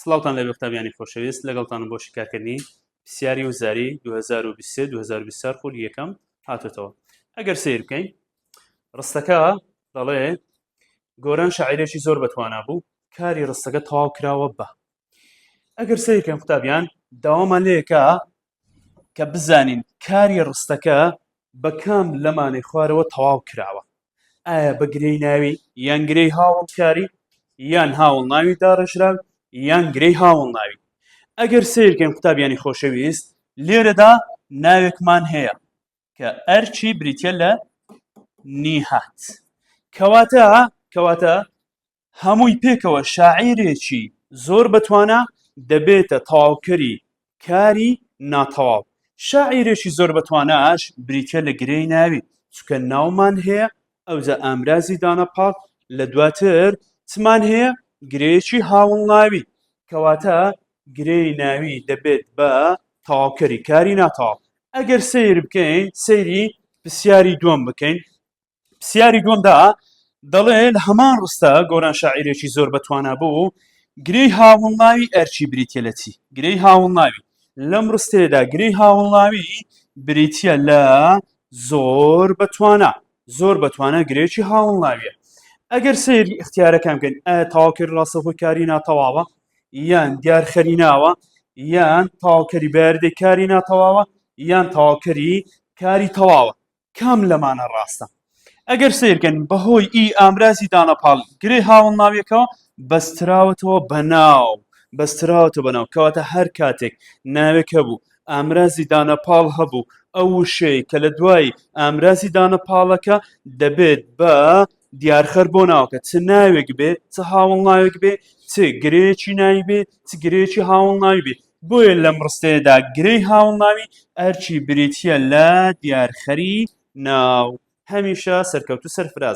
سڵاوتان لە بەختابیانی خۆشەویست لەگەڵتانم بۆ شیکارکردنی پرسیاری وزاری 2023-2024 خولی یەکەم هاتوتەوە. ئەگەر سیر بکەین ڕستەکە دەڵێ گۆران شاعیرێکی زۆر بەتوانا بوو، کاری ڕستەکە تەواو کراوە بە. ئەگەر سیر بکەین قوتابیان داوامان لێکە کە بزانین کاری ڕستەکە بە کام لەمانەی خوارەوە تەواو کراوە. ئایا بە گرەی ناوی یان گرەی هاوڵکاری یان هاوڵ ناوی داڕێژراو یان گرەی هاوڵ ناوی. ئەگەر سیرکەین قوتابیانی خۆشەویست لێرەدا ناوێکمان هەیە کە ئەرچی بریتە لە نیهات، کەواتە هەمووی پێکەوە شاعیرێکی زۆر بەتوانە دەبێتە تەواوکەری کاری ناتەواو. شاعیرێکی زۆر بەتوانەش بریتە لە گرەی ناوی، چونکە ناومان هەیە ئەوجا ئامرازی دانەپاڵ لە دواتر چمان هەیە گرەیەکی هاوڵ ناوی، کەواتە گرەی ناوی دەبێت بە تەواوکەری کاری ناتەواو. ئەگەر سیر بکەین سەیری پرسیاری دووەم بکەین، پرسیاری دووەمدا دەڵێ لە هەمان ڕستە گۆران شاعیرێکی زۆر بەتوانا بوو، گرەی هاوڵ ناوی ئەرچی بریتە لە چی؟ گرەی هاوڵ ناوی. لەم ڕستەیەدا گرەی هاوڵ ناوی بریتە لە زۆر بەتوانە گرەیەکی هاوڵ ناویە. ئەگەر سەیری اختیارەکان بکەین ئایا تەواوکەری ڕاستەوخۆی کاری ناتەواوە یان دیارخەری ناوە یان تەواوکەری بەیاردەی کاری ناتەواوە یان تەواوکەری کاری تەواوە، کام لەمانە ڕاستە؟ ئەگەر سیرکەن بەهۆی ئی ئامرازی دانەپاڵ گرەی هاوڵ ناویەکەوە بەستراوەتەوە بەناو، کەواتە هەر کاتێک ناوێک هەبوو ئامرازی دانەپاڵ هەبوو ئەو وشەی کە لە دوای ئامرازی دانەپاڵەکە دەبێت بە دیارخەر بۆ ناوەکە، چ ناوێک بێ چ هاوڵ ناوێک بێ چ گرەیەکی ناوی بێ چ گرەیەکی هاوڵ ناوی بێ. بۆیە لەم ڕستەیەدا گرەی هاوڵ ناوی ئەرچی بریتە لە دیارخەری ناو. هەمیشە سەرکەوتو سەرفراز.